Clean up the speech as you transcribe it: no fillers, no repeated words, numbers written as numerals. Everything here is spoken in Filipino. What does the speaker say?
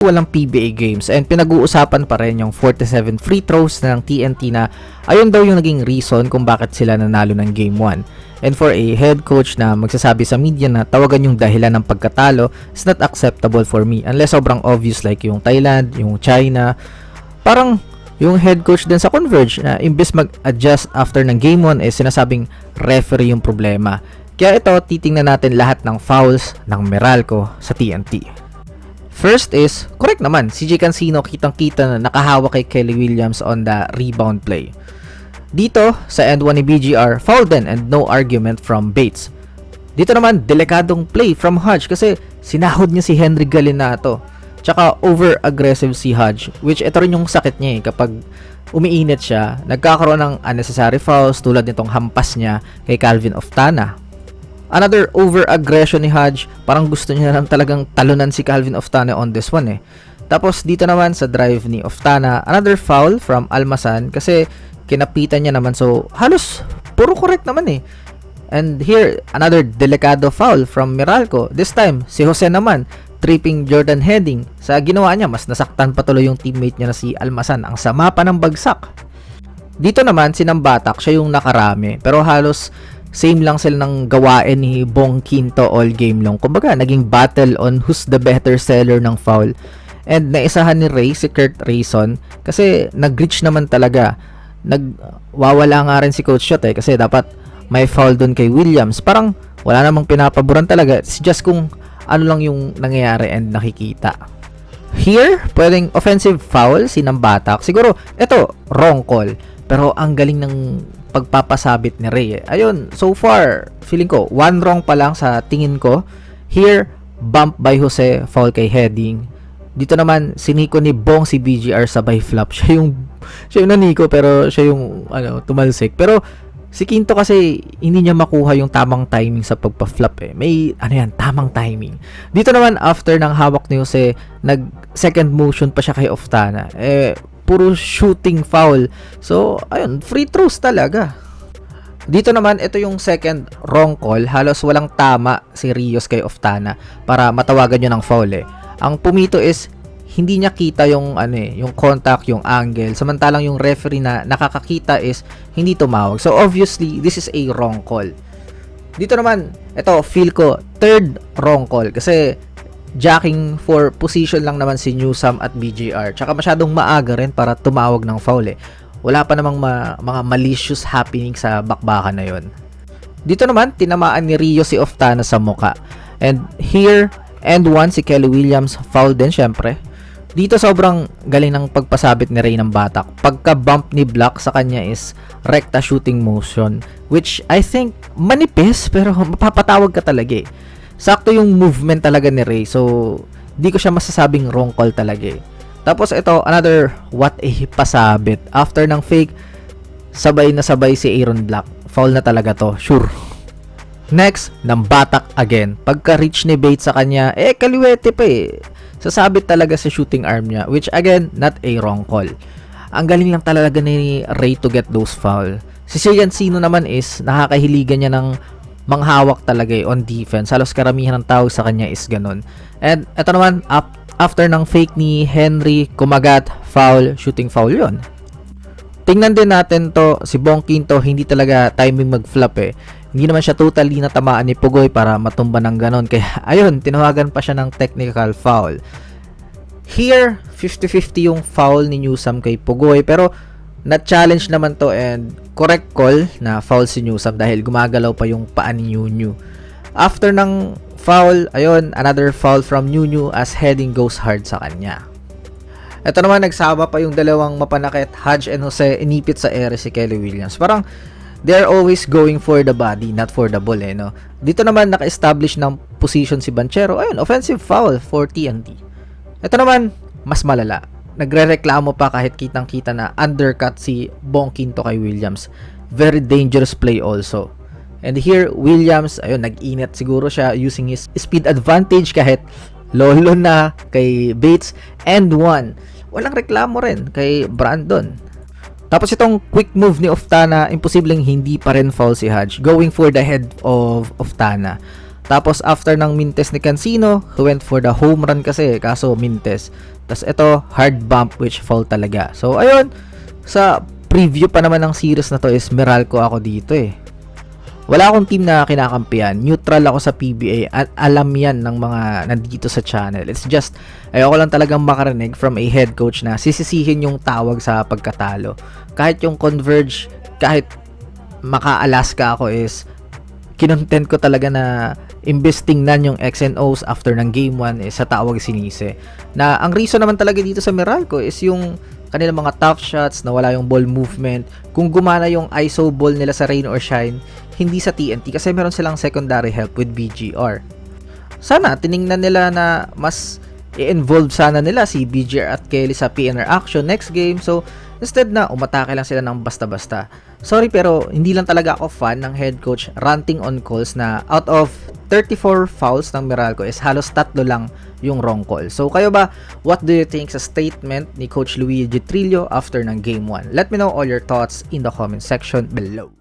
walang PBA games and pinag-uusapan pa rin yung 47 free throws ng TNT na ayun daw yung naging reason kung bakit sila nanalo ng game 1. And for a head coach na magsasabi sa media na tawagan yung dahilan ng pagkatalo is not acceptable for me unless sobrang obvious like yung Thailand, yung China. Parang yung head coach din sa Converge na imbes mag-adjust after ng game 1 is sinasabing referee yung problema. Kaya ito, titingnan natin lahat ng fouls ng Meralco sa TNT. First is, correct naman, CJ Cancino kitang-kita na nakahawak kay Kelly Williams on the rebound play. Dito, sa end 1 ni BGR, foul din and no argument from Bates. Dito naman, delikadong play from Hodge kasi sinahod niya si Henry Galinato. Tsaka over-aggressive si Hodge, which ito rin yung sakit niya kapag umiinit siya, nagkakaroon ng unnecessary fouls tulad nitong hampas niya kay Calvin Oftana. Another over-aggression ni Hodge, parang gusto niya lang talagang talunan si Calvin Oftana on this one eh. Tapos dito naman sa drive ni Oftana, another foul from Almasan kasi kinapitan niya naman, so halos puro correct naman eh. And here, another delikado foul from Meralco. This time, si Jose naman, tripping Jordan Heading. Sa ginawa niya, mas nasaktan patuloy yung teammate niya na si Almasan. Ang sama pa ng bagsak. Dito naman, si Nambatak, siya yung nakarami. Pero halos same lang sila ng gawain ni Bong Quinto all game long. Kumbaga, naging battle on who's the better seller ng foul. And naisahan ni Ray, si Kurt Rayson, kasi nag-reach naman talaga. Nagwawala nga rin si Coach Shot kasi dapat may foul dun kay Williams. Parang wala namang pinapaboran talaga. It's just kung ano lang yung nangyayari and nakikita. Here, pwedeng offensive foul si Nambatak. Siguro, eto, wrong call. Pero ang galing ng pagpapasabit ni Ray. Ayun, so far, feeling ko, one wrong pa lang sa tingin ko. Here, bump by Jose, foul kay Heading. Dito naman, siniko ni Bong si BGR sabay flop. Siya yung naniko pero siya yung tumalsik. Pero si Quinto kasi hindi niya makuha yung tamang timing sa pagpa-flop eh. May tamang timing. Dito naman, after ng hawak ni Jose, nag second motion pa siya kay Oftana. Puro shooting foul. So, ayun, free throws talaga. Dito naman, ito yung second wrong call. Halos walang tama si Rios kay Oftana para matawagan nyo ng foul eh. Ang pumito is, hindi niya kita yung yung contact, yung angle. Samantalang yung referee na nakakakita is hindi tumawag. So, obviously, this is a wrong call. Dito naman, ito, feel ko, third wrong call. Kasi, jacking for position lang naman si Newsome at BGR. Tsaka masyadong maaga rin para tumawag ng foul eh. Wala pa namang mga malicious happening sa bakbakan na yon. Dito naman, tinamaan ni Rio si Oftana sa muka. And here, end 1 si Kelly Williams, foul din syempre. Dito sobrang galing ng pagpasabit ni Ray ng batak. Pagka-bump ni Black sa kanya is recta shooting motion. Which I think manipis pero mapapatawag ka talaga eh. Sakto yung movement talaga ni Ray. So, di ko siya masasabing wrong call talaga eh. Tapos ito, another what a pasabit. After ng fake, sabay na sabay si Aaron Black. Foul na talaga to, sure. Next, Nambatak again. Pagka-reach ni Bates sa kanya, kaliwete pa eh. Sasabit talaga sa shooting arm niya. Which again, not a wrong call. Ang galing lang talaga ni Ray to get those foul. Si Cancino naman is, nakakahiligan niya ng manghawak talaga on defense. Halos karamihan ng tawag sa kanya is ganun. And ito naman, after ng fake ni Henry, kumagat, foul, shooting foul yon. Tingnan din natin to, si Bong Quinto, hindi talaga timing mag-flop eh. Hindi naman siya totally natamaan ni Pugoy para matumba ng ganon. Kaya ayun, tinawagan pa siya ng technical foul. Here, 50-50 yung foul ni Newsome kay Pugoy. Pero na-challenge naman to and correct call na foul si Newsome dahil gumagalaw pa yung paa ni Nunu. After ng foul, ayun, another foul from Nunu as Heading goes hard sa kanya. Ito naman, nagsama pa yung dalawang mapanakit, Hodge and Jose, inipit sa ere si Kelly Williams. Parang they're always going for the body, not for the ball eh, no? Dito naman, naka-establish ng position si Banchero. Ayun, offensive foul for TNT. Ito naman, mas malala. Nagre-reklamo pa kahit kitang-kita na undercut si Bong Quinto kay Williams. Very dangerous play also. And here, Williams, ayun, nag-init siguro siya using his speed advantage kahit lolo na kay Bates. And one, walang reklamo rin kay Brandon. Tapos itong quick move ni Oftana, imposibleng hindi pa rin foul si Hodge. Going for the head of Oftana. Tapos after ng mintes ni Cancino, he went for the home run kasi, kaso mintes. Tapos ito, hard bump which foul talaga. So ayun, sa preview pa naman ng series na to is Meralco ako dito eh. Wala akong team na kinakampihan. Neutral ako sa PBA at alam yan ng mga nandito sa channel. It's just, ayoko lang talagang makarinig from a head coach na sisisihin yung tawag sa pagkatalo. Kahit yung Converge, kahit maka-Alaska ako is, kinontent ko talaga na imbes tingnan yung X&Os after ng game 1 is sa tawag sinisi. Na ang reason naman talaga dito sa Meralco is yung kanilang mga tough shots, na wala yung ball movement. Kung gumana yung ISO ball nila sa rain or shine, hindi sa TNT kasi meron silang secondary help with BGR. Sana tiningnan nila na mas i-involve sana nila si BGR at Kelly sa PNR action next game. So instead na umatake lang sila ng basta-basta. Sorry pero hindi lang talaga ako fan ng head coach ranting on calls na out of 34 fouls ng Meralco is halos 3 lang yung wrong call. So kayo ba, what do you think sa statement ni Coach Luigi Trillo after ng game 1? Let me know all your thoughts in the comment section below.